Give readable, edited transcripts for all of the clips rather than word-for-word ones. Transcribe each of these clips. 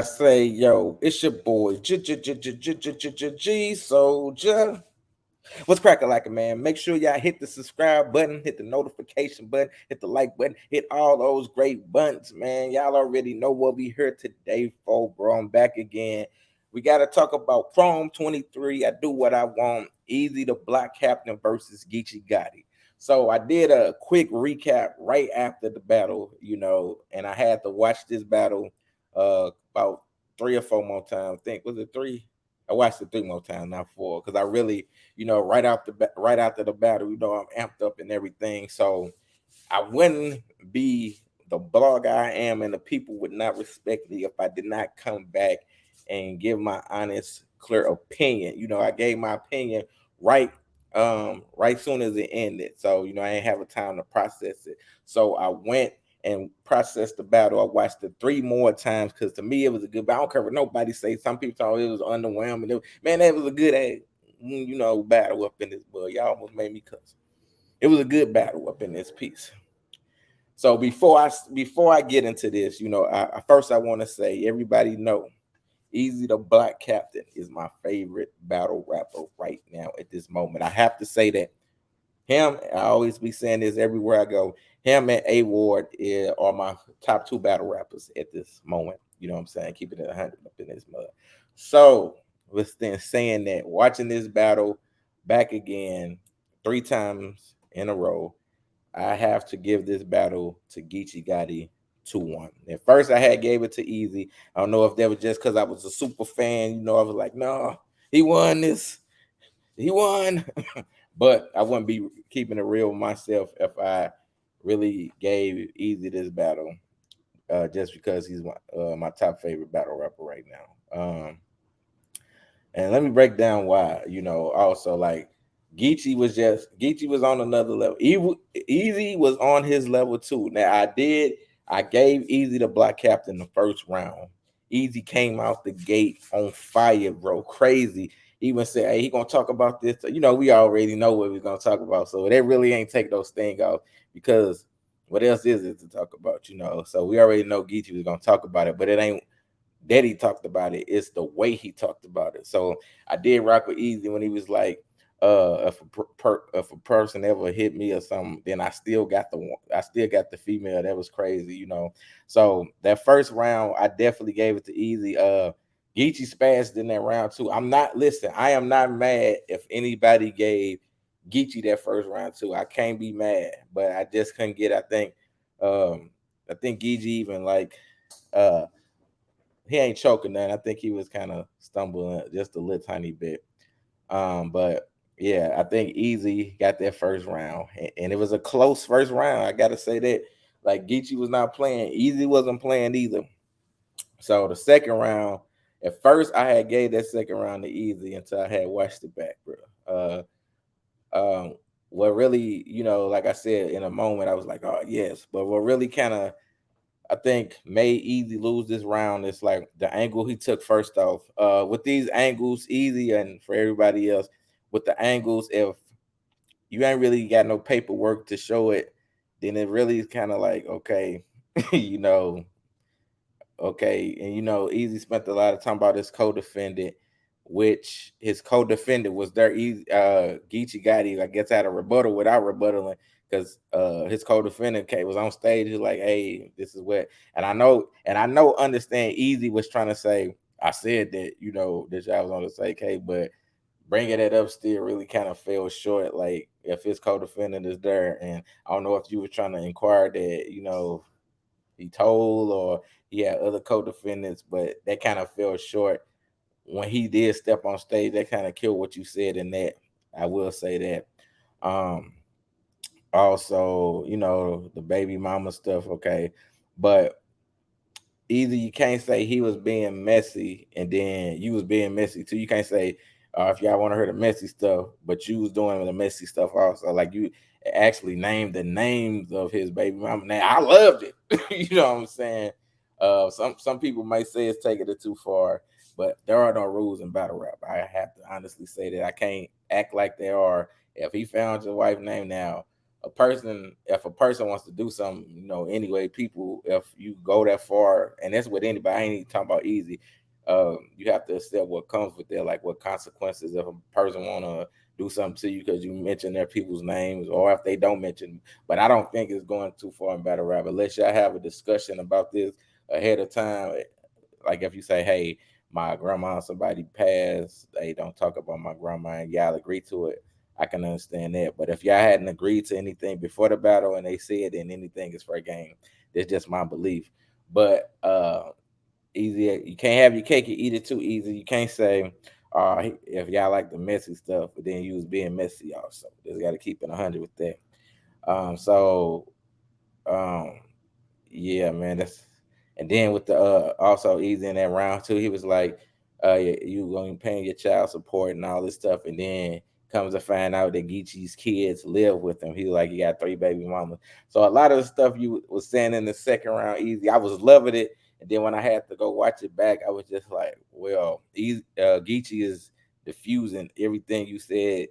Say, yo, it's your boy, G Soldier. What's cracking like a man? Make sure y'all hit the subscribe button, hit the notification button, hit the like button, hit all those great buttons, man. Y'all already know what we here today for, bro. I'm back again. We got to talk about Chrome 23. I do what I want. Easy the Black Captain versus Geechi Gotti. So I did a quick recap right after the battle, and I had to watch this battle about 3 or 4 more times. I think was it three? I watched it 3 more times, not four, because I really, right after the battle, I'm amped up and everything. So I wouldn't be the blog I am, and the people would not respect me if I did not come back and give my honest, clear opinion. I gave my opinion right right soon as it ended. So, I didn't have a time to process it. So I went and processed the battle. I watched it 3 more times because to me it was a good battle. I don't care what nobody say. Some people thought it was underwhelming. Man, that was a good battle up in this book. Y'all almost made me cuss. It was a good battle up in this piece. So before I get into this, first I want to say everybody know Eazy the Black Captain is my favorite battle rapper right now at this moment. I have to say that him. I always be saying this everywhere I go. Him and A Ward are my top two battle rappers at this moment. You know what I'm saying? Keeping it 100 up in this mud. So with then saying that, watching this battle back again 3 times in a row, I have to give this battle to Geechi Gotti 2-1. At first, I had gave it to Eazy. I don't know if that was just because I was a super fan. I was like, no, he won this. He won. But I wouldn't be keeping it real with myself if I really gave Eazy this battle just because he's my top favorite battle rapper right now. And let me break down why. Also like Geechee was on another level. Easy was on his level too. Now I gave Easy the Black Captain the first round. Easy came out the gate on fire, bro. Crazy. Even said, hey, he gonna talk about this. We already know what we're gonna talk about. So they really ain't take those things off because what else is it to talk about? So we already know Geechee was gonna talk about it, but it ain't that he talked about it. It's the way he talked about it. So I did rock with Easy when he was like, if a person ever hit me or something, then I still got the female. That was crazy. So that first round, I definitely gave it to Easy. Geechee spazzed in that round too. I am not mad if anybody gave Geechee that first round too. I can't be mad, but I just couldn't get. I think Geechee even like uh he ain't choking that. I think he was kind of stumbling just a little tiny bit. But yeah, I think Easy got that first round, and it was a close first round. I gotta say that. Like Geechee was not playing, Easy wasn't playing either. So the second round, at first I had gave that second round to Easy until I had watched it back, bro. What really, like I said, in a moment I was like, oh yes, but what really kind of I think made Easy lose this round. It's like the angle he took first off. With these angles, Easy and for everybody else, with the angles, if you ain't really got no paperwork to show it, then it really is kind of like okay, you know, okay, and Easy spent a lot of time about his co-defendant, which his co-defendant was there. Geechi Gotti, I guess, had a rebuttal without rebuttaling because his co-defendant was on stage. He's like, "Hey, this is what," understand. Easy was trying to say, "I said that, that y'all was on the same case," but bringing it up still really kind of fell short. Like if his co-defendant is there, and I don't know if you were trying to inquire that, he told or he had other co-defendants, but that kind of fell short when he did step on stage. That kind of killed what you said in that. I will say that. Um, Also, the baby mama stuff, okay, but either you can't say he was being messy and then you was being messy too. You can't say if y'all want to hear the messy stuff, but you was doing the messy stuff also. Like you actually named the names of his baby mama. Now I loved it. You know what I'm saying? Some people might say it's taking it too far, but there are no rules in battle rap. I have to honestly say that I can't act like there are. If he found your wife name now, if a person wants to do something, anyway, people, if you go that far, and that's with anybody, I ain't even talking about Easy. You have to accept what comes with that, like what consequences if a person want to do something to you because you mention their people's names, or if they don't mention. But I don't think it's going too far in battle rap unless y'all have a discussion about this ahead of time. Like if you say, hey, my grandma, somebody passed, they don't talk about my grandma, and y'all agree to it, I can understand that. But if y'all hadn't agreed to anything before the battle and they said then anything is fair game, that's just my belief. But Easy, you can't have your cake and eat it too easy. You can't say, if y'all like the messy stuff, but then you was being messy also. Just got to keep it 100 with that. So um, yeah, man. That's and then with the also Easy in that round too, he was like, you going to paying your child support and all this stuff, and then comes to find out that Geechi's kids live with him. He was like, he got 3 baby mamas. So a lot of the stuff you was saying in the second round, Easy, I was loving it. And then when I had to go watch it back, I was just like, well, Geechi is diffusing everything you said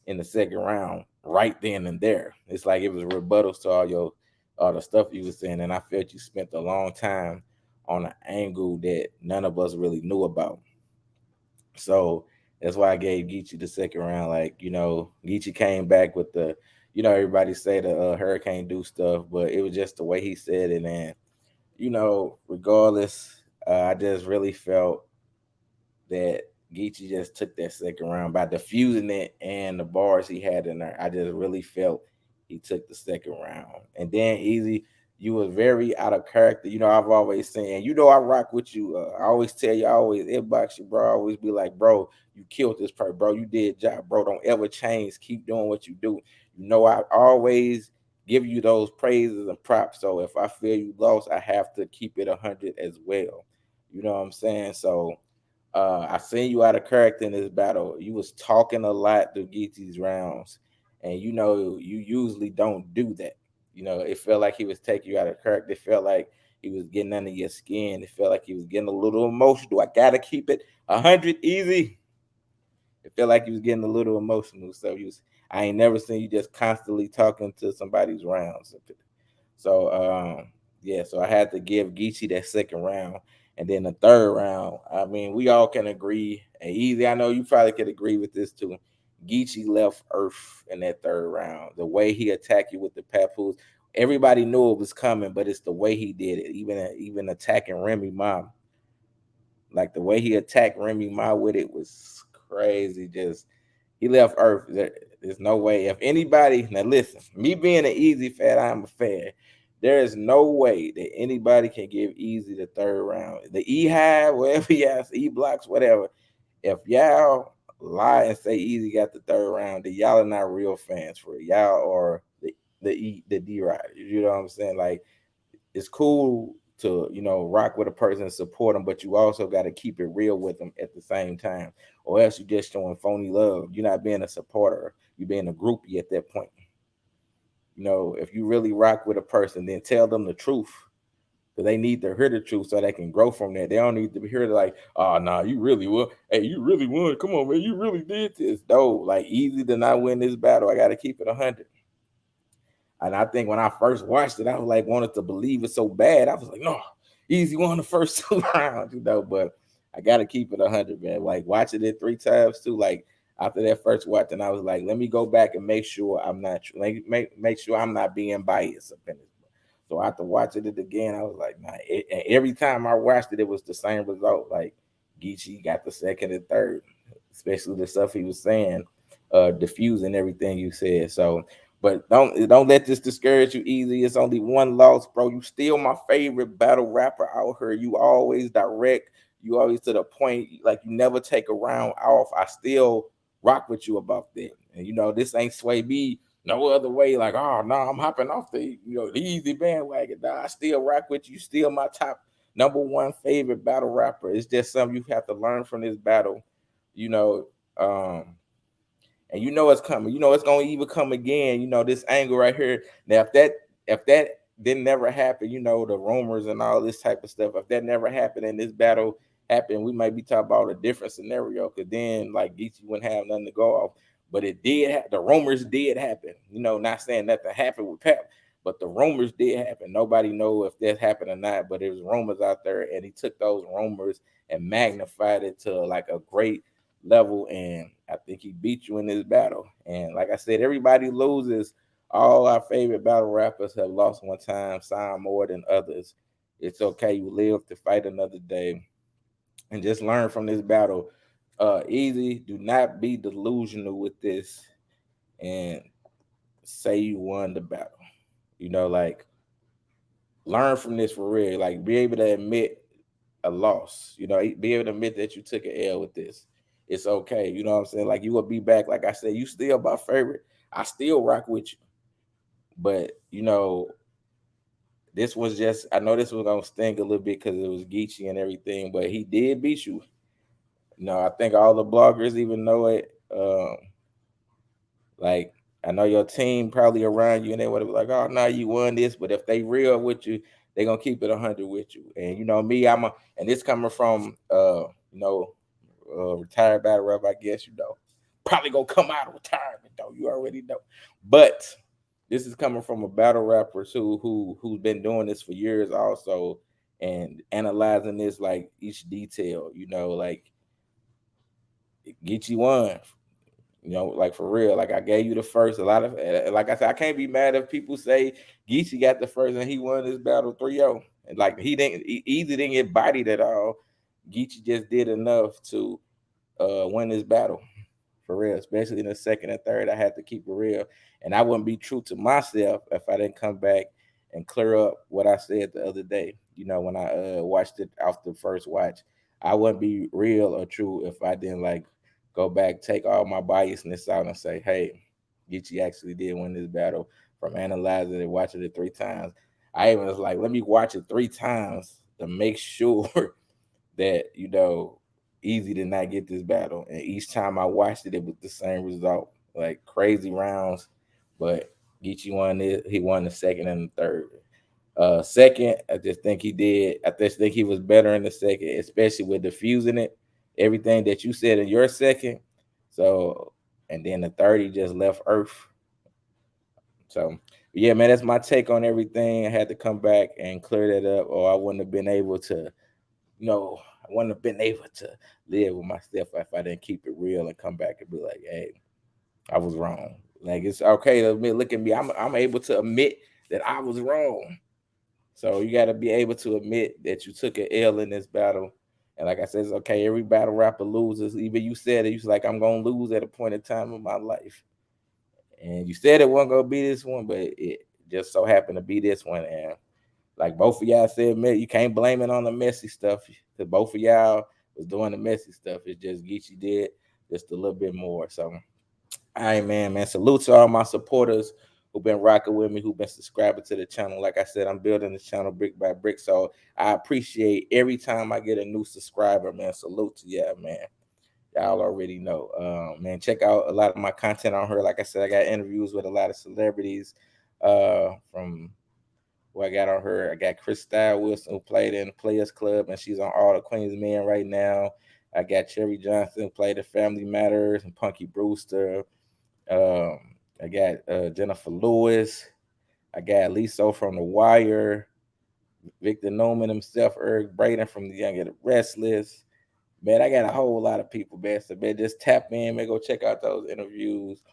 in the second round right then and there. It's like it was rebuttals to all the stuff you was saying, and I felt you spent a long time on an angle that none of us really knew about. So that's why I gave Geechee the second round. Like, Geechee came back with everybody say the Hurricane do stuff, but it was just the way he said it. And, regardless, I just really felt that Geechee just took that second round by diffusing it and the bars he had in there. I just really felt he took the second round. And then Easy, you were very out of character. I've always saying, I rock with you. I always tell you, I always inbox you, bro. I always be like, bro, you killed this part, bro. You did job, bro. Don't ever change. Keep doing what you do. I always give you those praises and props. So if I feel you lost, I have to keep it 100 as well. You know what I'm saying? So I seen you out of character in this battle. You was talking a lot through Geechee's rounds, and you usually don't do that. It felt like he was taking you out of character. It felt like he was getting under your skin. It felt like he was getting a little emotional. I gotta keep it 100 Easy. It felt like he was getting a little emotional. So I ain't never seen you just constantly talking to somebody's rounds. So yeah, so I had to give Geechee that second round. And then the third round, I mean, we all can agree. And Easy, I know you probably could agree with this too. Geechee left Earth in that third round. The way he attacked you with the papoose, everybody knew it was coming, but it's the way he did it. Even attacking Remy Ma, like the way he attacked Remy Ma with it was crazy. Just he left Earth. There's no way. If anybody now listen, me being an Easy fan, I'm a fan. There is no way that anybody can give Easy the third round. The E high, whatever y'all E blocks, whatever. If y'all lie and say Easy got the third round, then y'all are not real fans for it. Y'all are the D riders. You know what I'm saying? Like it's cool to rock with a person and support them, but you also got to keep it real with them at the same time, or else you just showing phony love. You're not being a supporter. You're being a groupie at that point. If you really rock with a person, then tell them the truth. Because they need to hear the truth so they can grow from that. They don't need to hear like, oh nah, you really won. Hey, you really won. Come on, man, you really did this. No, like Easy to not win this battle. I gotta keep it 100. And I think when I first watched it, I was like wanted to believe it so bad. I was like, no, Easy won the first 2 rounds, But I got to keep it 100, man. Like watching it 3 times too. Like after that first watching, I was like, let me go back and make sure I'm not make sure I'm not being biased up in this. So after watching it again, I was like, nah. And every time I watched it, it was the same result. Like Geechee got the second and third, especially the stuff he was saying, diffusing everything you said. So but don't let this discourage you Easy. It's only one loss, bro. You still my favorite battle rapper out here. You always direct. You always to the point. Like you never take a round off. I still rock with you about that. And this ain't sway me no other way. Like oh no, I'm hopping off the Easy bandwagon. Nah, I still rock with you. Still my top number one favorite battle rapper. It's just something you have to learn from this battle. You know. Um, and it's coming. It's gonna even come again. This angle right here. Now, if that didn't never happen, the rumors and all this type of stuff. If that never happened and this battle happened, we might be talking about a different scenario. Cause then like Geechee wouldn't have nothing to go off. but it did. The rumors did happen. You know, not saying nothing happened with Pep, but the rumors did happen. Nobody know if that happened or not, but there was rumors out there, and he took those rumors and magnified it to like a great level. And I think he beat you in this battle. And like I said, everybody loses. All our favorite battle rappers have lost one time, some more than others. It's okay. You live to fight another day, and just learn from this battle. Easy. Do not be delusional with this and say you won the battle. You know, like learn from this for real. Like be able to admit a loss. You know, be able to admit that you took an L with this. It's okay. You know what I'm saying? Like you will be back. Like I said, you still my favorite. I still rock with you. But you know, this was just. I know this was gonna sting a little bit because it was Geechi and everything, but he did beat you. You know, I think all the bloggers even know it. Like I know your team probably around you, and they would have like, "Oh, no, you won this." But if they real with you, they gonna keep it 100 with you. And you know me, and this coming from you know, retired battle rap, I guess you know, probably gonna come out of retirement though. You already know, but this is coming from a battle rapper too, who's been doing this for years also, and analyzing this like each detail. You know, like Geechi won. You know, like for real. Like I gave you the first. A lot of like I said, I can't be mad if people say Geechi got the first and he won this battle 3-0. And like he didn't Eazy didn't get bodied at all. Geechi just did enough to win this battle for real, especially in the second and third. I had to keep it real, and I wouldn't be true to myself if I didn't come back and clear up what I said the other day. You know, when I watched it off the first watch, I wouldn't be real or true if I didn't like go back, take all my biasness out, and say, "Hey, Geechi actually did win this battle." From analyzing it, watching it 3 times, I even was like, "Let me watch it 3 times to make sure that you know Eazy did not get this battle." And each time I watched it, it was the same result, like crazy rounds. But Geechi won it. He won the second and the third. Second, I just think he did. I just think he was better in the second, especially with diffusing it. Everything that you said in your second. So, and then the third, he just left Earth. So, yeah, man, that's my take on everything. I had to come back and clear that up, or I wouldn't have been able to no, I wouldn't have been able to live with myself if I didn't keep it real and come back and be like, "Hey, I was wrong." Like it's okay to admit. Look at me. I'm able to admit that I was wrong. So you got to be able to admit that you took an L in this battle. And like I said, it's okay. Every battle rapper loses. Even you said it. You was like, "I'm gonna lose at a point in time in my life," and you said it wasn't gonna be this one, but it just so happened to be this one. And like both of y'all said, man, you can't blame it on the messy stuff because both of y'all was doing the messy stuff. It's just Geechi did just a little bit more. So, all right, man. Salute to all my supporters who've been rocking with me, who've been subscribing to the channel. Like I said, I'm building the channel brick by brick. So I appreciate every time I get a new subscriber, man. Salute to y'all, man. Y'all already know. Man, check out a lot of my content on her. Like I said, I got interviews with a lot of celebrities from who I got on her. I got Chris Style Wilson, who played in the Players Club, and she's on all the Queens Men right now. I got Cherry Johnson, who played in Family Matters, and Punky Brewster. Um, I got Jennifer Lewis. I got Liso from The Wire. Victor Newman himself, Eric Braden from The Young and the Restless. Man, I got a whole lot of people, man. So, man, just tap in, man. Go check out those interviews.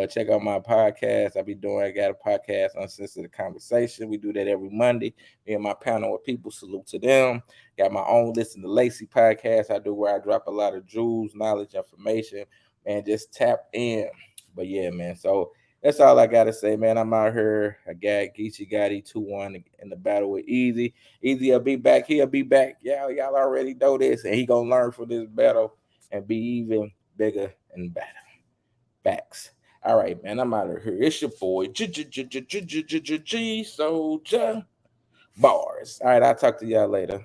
Check out my podcast. I got a podcast, Uncensored Conversation. We do that every Monday. Me and my panel of people, salute to them. Got my own Listen to Lacey podcast I do where I drop a lot of jewels, knowledge, information. Man, just tap in. But yeah, man. So that's all I gotta say, man. I'm out here. I got Geechi Gotti 2-1 in the battle with Eazy. Eazy will be back. He'll be back. Y'all already know this. And he gonna learn from this battle and be even bigger and better. Facts. All right, man. I'm out of here. It's your boy G Souldier Bars. All right, I'll talk to y'all later.